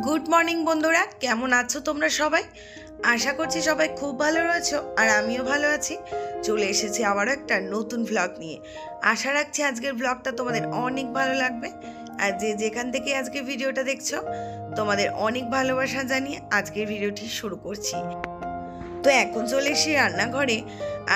Good morning বন্ধুরা, কেমন আছো তোমরা সবাই? আশা করছি সবাই খুব ভালো রয়েছো আর আমিও ভালো আছি। চলে এসেছি আবারও একটা নতুন ভ্লগ নিয়ে। আশা রাখছি আজকের ভ্লগটা তোমাদের অনেক ভালো লাগবে। আর যে যেখান থেকে আজকে ভিডিওটা দেখছো, তোমাদের অনেক ভালোবাসা জানিয়ে আজকের ভিডিওটি শুরু করছি। তো এখন চলে এসেছি রান্নাঘরে,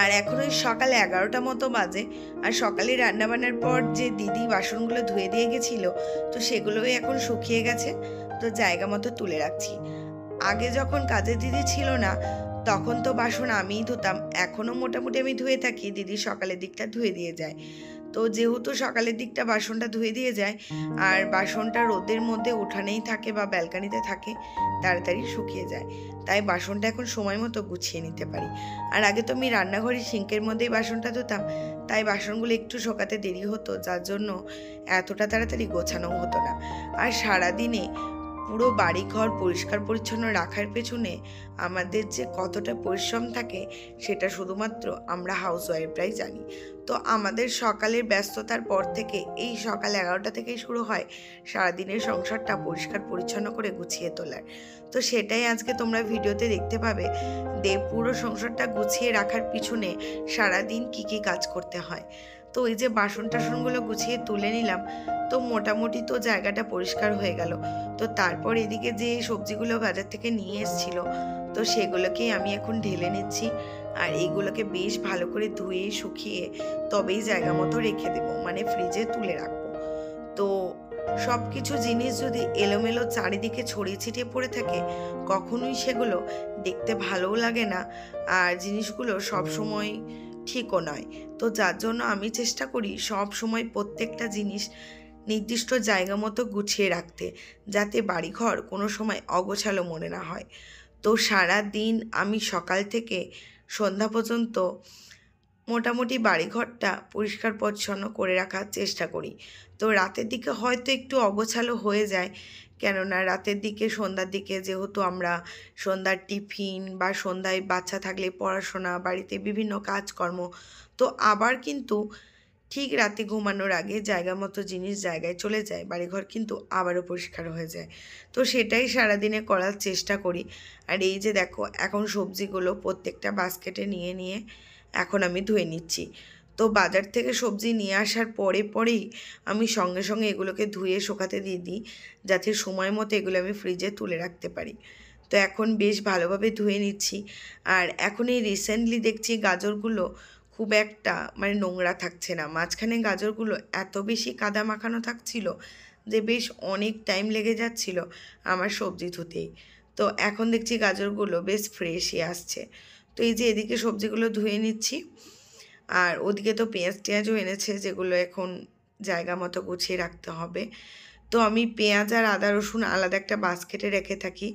আর এখন ওই সকাল 11টা মতো বাজে। আর সকালে রান্না বান্নার পর যে দিদি বাসনগুলো ধুয়ে দিয়ে গেছিলো, তো সেগুলোই এখন শুকিয়ে গেছে, তো জায়গা মতো তুলে রাখছি। আগে যখন কাজের দিদি ছিল না, তখন তো বাসন আমিই ধুতাম। এখনও মোটামুটি আমি ধুয়ে থাকি, দিদি সকালের দিকটা ধুয়ে দিয়ে যায়। তো যেহেতু সকালের দিকটা বাসনটা ধুয়ে দিয়ে যায়, আর বাসনটা রোদের মধ্যে উঠানেই থাকে বা ব্যালকানিতে থাকে, তাড়াতাড়ি শুকিয়ে যায়, তাই বাসনটা এখন সময় মতো গুছিয়ে নিতে পারি। আর আগে তো আমি রান্নাঘরে সিঙ্কের মধ্যেই বাসনটা ধুতাম, তাই বাসনগুলো একটু শোকাতে দেরি হতো, যার জন্য এতটা তাড়াতাড়ি গোছানোও হতো না। আর সারাদিনে পুরো বাড়িঘর পরিষ্কার পরিচ্ছন্ন রাখার পেছনে আমাদের যে কতটা পরিশ্রম থাকে, সেটা শুধুমাত্র আমরা হাউসওয়াইফরাই জানি। তো আমাদের সকালের ব্যস্ততার পর থেকে, এই সকাল 11টা থেকেই শুরু হয় সারাদিনের সংসারটা পরিষ্কার পরিচ্ছন্ন করে গুছিয়ে তোলার। তো সেটাই আজকে তোমরা ভিডিওতে দেখতে পাবে, পুরো সংসারটা গুছিয়ে রাখার পিছনে সারাদিন কি কি কাজ করতে হয়। তো এই যে বাসন টাসনগুলো গুছিয়ে তুলে নিলাম, তো মোটামুটি তো জায়গাটা পরিষ্কার হয়ে গেল। তো তারপর এদিকে যে সবজিগুলো বাজার থেকে নিয়ে এসেছিল, তো সেগুলোকেই আমি এখন ঢেলে নিচ্ছি। আর এইগুলোকে বেশ ভালো করে ধুয়ে শুকিয়ে তবেই জায়গা মতো রেখে দেবো, মানে ফ্রিজে তুলে রাখবো। তো সব কিছু জিনিস যদি এলোমেলো চারিদিকে ছড়িয়ে ছিটিয়ে পড়ে থাকে, কখনোই সেগুলো দেখতে ভালোও লাগে না, আর জিনিসগুলো সব সময় ঠিকও নয়। তো যার জন্য আমি চেষ্টা করি সব সময় প্রত্যেকটা জিনিস নির্দিষ্ট জায়গা মতো গুছিয়ে রাখতে, যাতে বাড়িঘর কোনো সময় অগোছালো মনে না হয়। তো সারা দিন আমি সকাল থেকে সন্ধ্যা পর্যন্ত মোটামুটি বাড়িঘরটা পরিষ্কার পরিচ্ছন্ন করে রাখার চেষ্টা করি। তো রাতের দিকে হয়তো একটু অগোছালো হয়ে যায়, কেননা রাতের দিকে সন্ধ্যার দিকে যেহেতু আমরা সন্ধ্যার টিফিন বা সন্ধ্যায় বাচ্চা থাকলে পড়াশোনা, বাড়িতে বিভিন্ন কাজকর্ম, তো আবার কিন্তু ঠিক রাতে ঘুমানোর আগে জায়গা মতো জিনিস জায়গায় চলে যায়, বাড়িঘর কিন্তু আবারও পরিষ্কার হয়ে যায়। তো সেটাই সারাদিনে করার চেষ্টা করি। আর এই যে দেখো, এখন সবজিগুলো প্রত্যেকটা বাস্কেটে নিয়ে নিয়ে এখন আমি ধুয়ে নিচ্ছি। তো বাজার থেকে সবজি নিয়ে আসার পরেই আমি সঙ্গে সঙ্গে এগুলোকে ধুয়ে শুকাতে দিয়ে দিই, যাতে সময় মতো এগুলো আমি ফ্রিজে তুলে রাখতে পারি। তো এখন বেশ ভালোভাবে ধুয়ে নিচ্ছি। আর এখন এই রিসেন্টলি দেখছি গাজরগুলো খুব একটা মানে নোংরা থাকছে না। মাঝখানে গাজরগুলো এত বেশি কাদা মাখানো থাকছিল যে বেশ অনেক টাইম লেগে যাচ্ছিল আমার সবজি ধুতেই। তো এখন দেখছি গাজরগুলো বেশ ফ্রেশই আসছে। তো এই যে এদিকে সবজিগুলো ধুয়ে নিচ্ছি, আর ওদিকে তো পেঁয়াজ টেঁয়াজও এনেছে, যেগুলো এখন জায়গা মতো গুছিয়ে রাখতে হবে। তো আমি পেঁয়াজ আর আদা রসুন আলাদা একটা বাস্কেটে রেখে থাকি,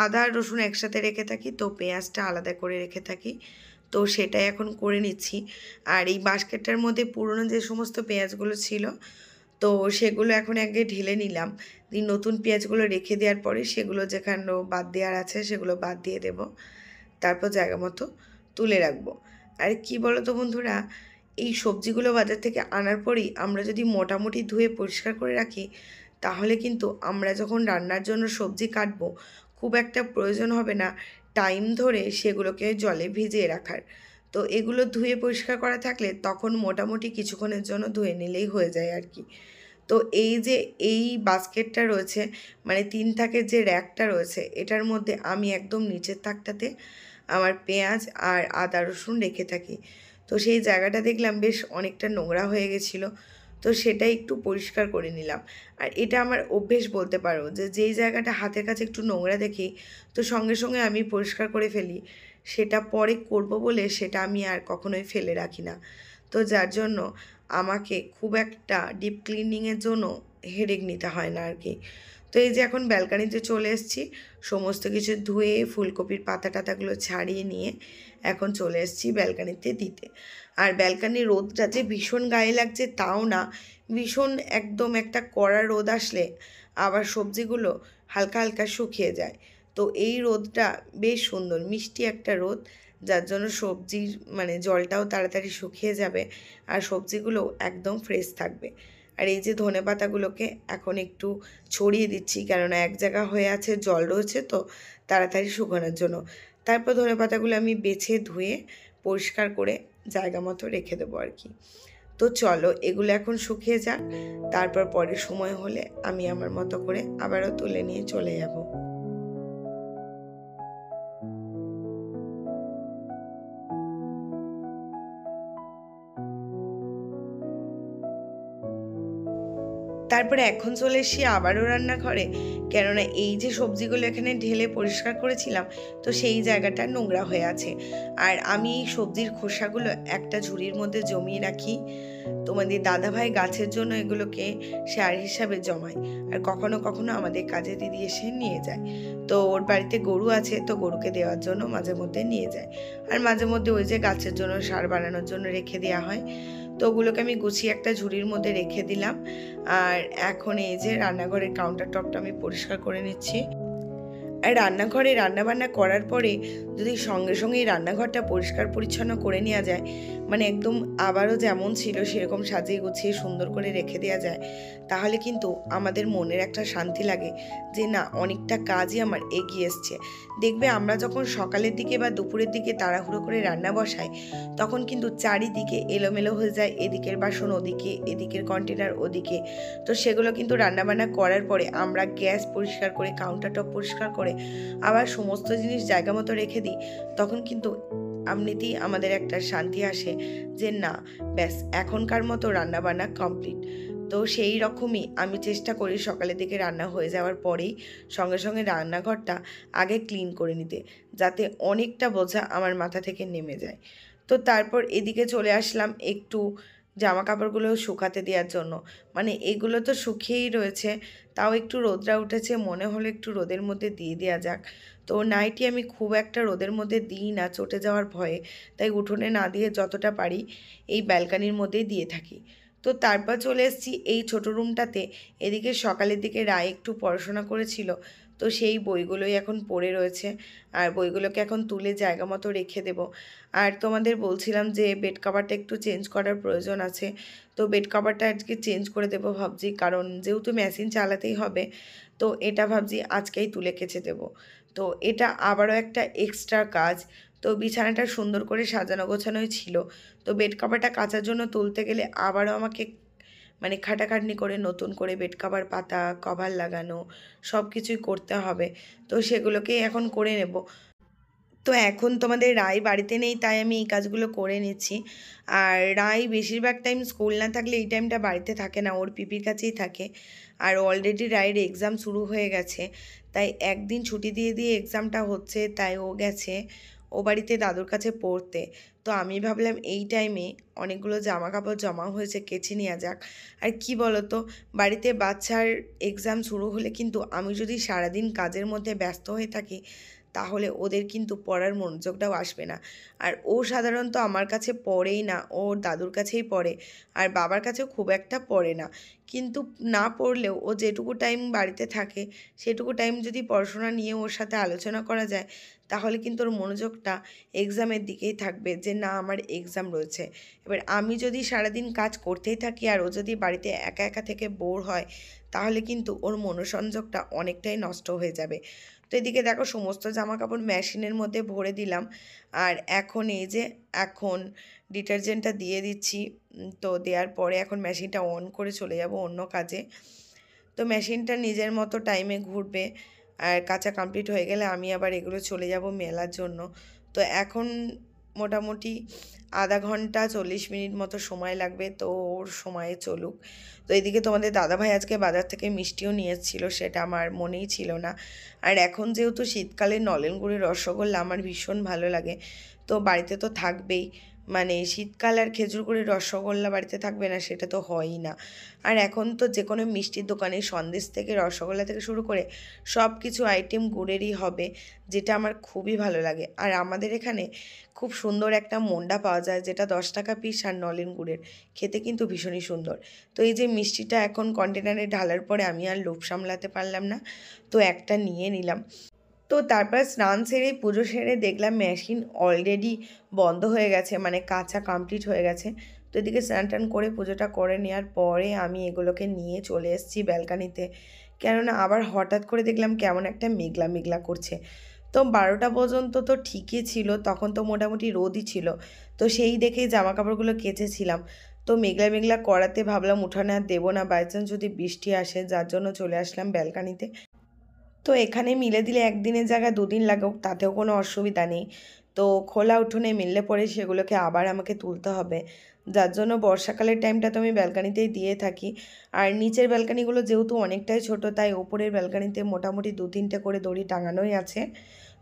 আদা আর রসুন একসাথে রেখে থাকি, তো পেঁয়াজটা আলাদা করে রেখে থাকি। তো সেটাই এখন করে নিচ্ছি। আর এই বাস্কেটটার মধ্যে পুরনো যে সমস্ত পেঁয়াজগুলো ছিল, তো সেগুলো এখন আগে ঢেলে নিলাম, দিয়ে নতুন পেঁয়াজগুলো রেখে দেওয়ার পরে সেগুলো যেখানে বাদ দেওয়ার আছে সেগুলো বাদ দিয়ে দেব, তারপর জায়গা মতো তুলে রাখবো। আর কি বলো তো বন্ধুরা, এই সবজিগুলো বাজার থেকে আনার পরেই আমরা যদি মোটামুটি ধুয়ে পরিষ্কার করে রাখি, তাহলে কিন্তু আমরা যখন রান্নার জন্য সবজি কাটবো, খুব একটা প্রয়োজন হবে না টাইম ধরে সেগুলোকে জলে ভিজিয়ে রাখার। তো এগুলো ধুয়ে পরিষ্কার করা থাকলে তখন মোটামুটি কিছুক্ষণের জন্য ধুয়ে নিলেই হয়ে যায় আর কি। তো এই যে এই বাস্কেটটা রয়েছে, মানে 3 থাকের যে র্যাকটা রয়েছে, এটার মধ্যে আমি একদম নিচের থাকটাতে আমার পেঁয়াজ আর আদা রসুন রেখে থাকি। তো সেই জায়গাটা দেখলাম বেশ অনেকটা নোংরা হয়ে গেছিলো, তো সেটাই একটু পরিষ্কার করে নিলাম। আর এটা আমার অভ্যেস বলতে পারো, যে যেই জায়গাটা হাতের কাছে একটু নোংরা দেখি, তো সঙ্গে সঙ্গে আমি পরিষ্কার করে ফেলি। সেটা পরে করব বলে সেটা আমি আর কখনোই ফেলে রাখি না। তো যার জন্য আমাকে খুব একটা ডিপ ক্লিনিংয়ের জন্য হেডেক নিতে হয় না আর কি। তো এই যে এখন ব্যালকানিতে চলে এসেছি, সমস্ত কিছু ধুয়ে ফুলকপির পাতা টাতাগুলো ছাড়িয়ে নিয়ে এখন চলে এসেছি ব্যালকানিতে দিতে। আর ব্যালকানির রোদটা যে ভীষণ গায়ে লাগছে তাও না, ভীষণ একদম একটা কড়া রোদ আসলে আবার সবজিগুলো হালকা হালকা শুকিয়ে যায়। তো এই রোদটা বেশ সুন্দর মিষ্টি একটা রোদ, যার জন্য সবজির মানে জলটাও তাড়াতাড়ি শুকিয়ে যাবে, আর সবজিগুলোও একদম ফ্রেশ থাকবে। আর এই যে ধনেপাতাগুলোকে এখন একটু ছড়িয়ে দিচ্ছি, কেননা এক জায়গা হয়ে আছে, জল রয়েছে তো তাড়াতাড়ি শুকানোর জন্য। তারপর ধনেপাতাগুলো আমি বেছে ধুয়ে পরিষ্কার করে জায়গা মতো রেখে দেবো আর কি। তো চলো এগুলো এখন শুকিয়ে যাক, তারপর পরের সময় হলে আমি আমার মতো করে আবারও তুলে নিয়ে চলে যাব। তারপরে এখন চলে এসেছি আবারও রান্নাঘরে, কেননা এই যে সবজিগুলো এখানে ঢেলে পরিষ্কার করেছিলাম তো সেই জায়গাটা নোংরা হয়ে আছে। আর আমি এই সবজির খোসাগুলো একটা ঝুড়ির মধ্যে জমিয়ে রাখি। তোমাদের দাদাভাই গাছের জন্য এগুলোকে সার হিসাবে জমায়, আর কখনো কখনো আমাদের কাজে দিদি এসে নিয়ে যায়। তো ওর বাড়িতে গরু আছে, তো গরুকে দেওয়ার জন্য মাঝে মধ্যে নিয়ে যায়। আর মাঝে মধ্যে ওই যে গাছের জন্য সার বানানোর জন্য রেখে দেওয়া হয়। তো ওগুলোকে আমি গুছিয়ে একটা ঝুড়ির মধ্যে রেখে দিলাম। আর এখন এই যে রান্নাঘরের কাউন্টার টপটা আমি পরিষ্কার করে নিচ্ছি। আর রান্নাঘরে রান্নাবান্না করার পরে যদি সঙ্গে সঙ্গে এই রান্নাঘরটা পরিষ্কার পরিচ্ছন্ন করে নেওয়া যায়, মানে একদম আবারও যেমন ছিল সেরকম সাজিয়ে গুছিয়ে সুন্দর করে রেখে দেওয়া যায়, তাহলে কিন্তু আমাদের মনের একটা শান্তি লাগে যে না, অনেকটা কাজই আমার এগিয়ে এসছে। দেখবে আমরা যখন সকালের দিকে বা দুপুরের দিকে তাড়াহুড়ো করে রান্না বসাই, তখন কিন্তু চারিদিকে এলোমেলো হয়ে যায়, এদিকের বাসন ওদিকে, এদিকের কন্টেনার ওদিকে। তো সেগুলো কিন্তু রান্নাবান্না করার পরে আমরা গ্যাস পরিষ্কার করে কাউন্টার টপ পরিষ্কার করে আবার সমস্ত জিনিস জায়গা মতো রেখে দিই, তখন কিন্তু এমনিতেই আমাদের একটা শান্তি আসে যে না, ব্যাস এখনকার মতো রান্নাবান্না কমপ্লিট। তো সেই রকমই আমি চেষ্টা করি সকালের দিকে রান্না হয়ে যাওয়ার পরেই সঙ্গে সঙ্গে রান্নাঘরটা আগে ক্লিন করে নিতে, যাতে অনেকটা বোঝা আমার মাথা থেকে নেমে যায়। তো তারপর এদিকে চলে আসলাম একটু জামা কাপড়গুলো শুকাতে দেওয়ার জন্য। মানে এগুলো তো শুকিয়েই রয়েছে, তাও একটু রোদরা উঠেছে, মনে হলো একটু রোদের মধ্যে দিয়ে দেওয়া যাক। তো নাইটি আমি খুব একটা রোদের মধ্যে দিই না চটে যাওয়ার ভয়ে, তাই উঠোনে না দিয়ে যতটা পারি এই ব্যালকানির মধ্যেই দিয়ে থাকি। তো তারপর চলে এসেছি এই ছোটো রুমটাতে। এদিকে সকালের দিকে রায় একটু পড়াশোনা করেছিল, তো সেই বইগুলোই এখন পড়ে রয়েছে। আর বইগুলোকে এখন তুলে জায়গা মতো রেখে দেব। আর তোমাদের বলছিলাম যে বেড কাভারটা একটু চেঞ্জ করার প্রয়োজন আছে, তো বেড কাভারটা আজকে চেঞ্জ করে দেবো ভাবছি, কারণ যেহেতু মেশিন চালাতেই হবে, তো এটা ভাবছি আজকেই তুলে কেচে দেবো। তো এটা আবারও একটা এক্সট্রা কাজ। তো বিছানাটা সুন্দর করে সাজানো গোছানোই ছিল, তো বেড কাভারটা কাচার জন্য তুলতে গেলে আবারও আমাকে মানে খাটাখাটনি করে নতুন করে বেড কাভার পাতা, কভার লাগানো সব কিছুই করতে হবে। তো সেগুলোকেই এখন করে নেব। তো এখন তোমাদের রায় বাড়িতে নেই, তাই আমি এই কাজগুলো করে নিচ্ছি। আর রায় বেশিরভাগ টাইম স্কুল না থাকলে এই টাইমটা বাড়িতে থাকে না, ওর পিপির কাছেই থাকে। আর অলরেডি রায়ের এক্সাম শুরু হয়ে গেছে, তাই একদিন ছুটি দিয়ে দিয়ে এক্সামটা হচ্ছে, তাই ও গেছে ও বাড়িতে দাদুর কাছে পড়তে। তো আমি ভাবলাম এই টাইমে অনেকগুলো জামা কাপড় জমা হয়েছে, কেচে নেওয়া যাক। আর কি বলো তো, বাড়িতে বাচ্চার এক্সাম শুরু হলে কিন্তু আমি যদি সারাদিন কাজের মধ্যে ব্যস্ত হয়ে থাকি, তাহলে ওদের কিন্তু পড়ার মনোযোগটাও আসবে না। আর ও সাধারণত আমার কাছে পড়েই না, ওর দাদুর কাছেই পড়ে, আর বাবার কাছেও খুব একটা পড়ে না। কিন্তু না পড়লেও ও যেটুকু টাইম বাড়িতে থাকে সেটুকু টাইম যদি পড়াশোনা নিয়ে ওর সাথে আলোচনা করা যায়, তাহলে কিন্তু ওর মনোযোগটা এক্সামের দিকেই থাকবে, যে না আমার এক্সাম রয়েছে। এবার আমি যদি সারাদিন কাজ করতেই থাকি আর ও যদি বাড়িতে একা একা থেকে বোর হয়, তাহলে কিন্তু ওর মনোসংযোগটা অনেকটাই নষ্ট হয়ে যাবে। তো এদিকে দেখো সমস্ত জামা কাপড় মেশিনের মধ্যে ভরে দিলাম। আর এখন এই যে এখন ডিটারজেন্টটা দিয়ে দিচ্ছি। তো দেওয়ার পরে এখন মেশিনটা অন করে চলে যাব অন্য কাজে। তো মেশিনটা নিজের মতো টাইমে ঘুরবে, আর কাঁচা কমপ্লিট হয়ে গেলে আমি আবার এগুলো চলে যাব মেলার জন্য। তো এখন মোটামুটি আধা ঘন্টা 40 মিনিট মতো সময় লাগবে, তো ওর সময়ে চলুক। তো এদিকে তোমাদের দাদাভাই আজকে বাজার থেকে মিষ্টিও নিয়ে এসেছিলো, সেটা আমার মনেই ছিল না। আর এখন যেহেতু শীতকালে নলেন গুড়ের রসগোল্লা আমার ভীষণ ভালো লাগে, তো বাড়িতে তো থাকবেই। মানে শীতকাল আর খেজুর গুড়ের রসগোল্লা বাড়িতে থাকবে না সেটা তো হয়ই না। আর এখন তো যে কোনো মিষ্টির দোকানে সন্দেশ থেকে রসগোল্লা থেকে শুরু করে সব কিছু আইটেম গুড়েরই হবে, যেটা আমার খুবই ভালো লাগে। আর আমাদের এখানে খুব সুন্দর একটা মন্ডা পাওয়া যায়, যেটা 10 টাকা পিস আর নলেন গুড়ের, খেতে কিন্তু ভীষণই সুন্দর। তো এই যে মিষ্টিটা এখন কন্টেনারে ঢালার পরে আমি আর লোভ সামলাতে পারলাম না, তো একটা নিয়ে নিলাম। তো তারপর স্নান সেরে পুজো সেরে দেখলাম মেশিন অলরেডি বন্ধ হয়ে গেছে, মানে কাঁচা কমপ্লিট হয়ে গেছে। তো এদিকে স্নান টান করে পুজোটা করে নেওয়ার পরে আমি এগুলোকে নিয়ে চলে এসেছি ব্যালকানিতে, কেননা আবার হঠাৎ করে দেখলাম কেমন একটা মেঘলা মেঘলা করছে। তো 12টা পর্যন্ত তো ঠিকই ছিল, তখন তো মোটামুটি রোদই ছিল। তো সেই দেখেই জামা কাপড়গুলো কেচেছিলাম। তো মেঘলা মেঘলা করাতে ভাবলাম উঠানে আর দেবো না, বাই চান্স যদি বৃষ্টি আসে, যার জন্য চলে আসলাম ব্যালকানিতে। তো এখানে মিলে দিলে একদিনের জায়গায় দুদিন লাগুক তাতেও কোনো অসুবিধা নেই। তো খোলা উঠোনে মিললে পরে সেগুলোকে আবার আমাকে তুলতে হবে, যার জন্য বর্ষাকালের টাইমটা তো আমি ব্যালকানিতেই দিয়ে থাকি। আর নিচের ব্যালকানিগুলো যেহেতু অনেকটাই ছোট, তাই ওপরের ব্যালকানিতে মোটামুটি 2-3টে করে দড়ি টাঙানোই আছে।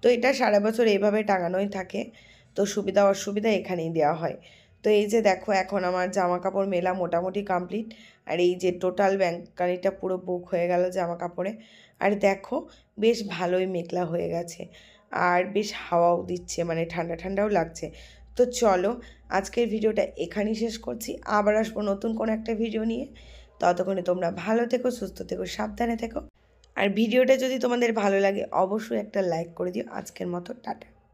তো এটা সারা বছর এইভাবে টাঙানোই থাকে। তো সুবিধা অসুবিধা এখানেই দেওয়া হয়। তো এই যে দেখো, এখন আমার জামা কাপড় মেলা মোটামুটি কমপ্লিট। আর এই যে টোটাল ব্যালকানিটা পুরো বুক হয়ে গেল জামা কাপড়ে। আর দেখো, বেশ ভালোই মেঘলা হয়ে গেছে, আর বেশ হাওয়াও দিচ্ছে, মানে ঠান্ডা ঠান্ডাও লাগছে। তো চলো, আজকের ভিডিওটা এখানেই শেষ করছি। আবার আসবো নতুন কোনো একটা ভিডিও নিয়ে। ততক্ষণে তোমরা ভালো থেকো, সুস্থ থেকো, সাবধানে থেকো। আর ভিডিওটা যদি তোমাদের ভালো লাগে অবশ্যই একটা লাইক করে দিও। আজকের মতো টাটা।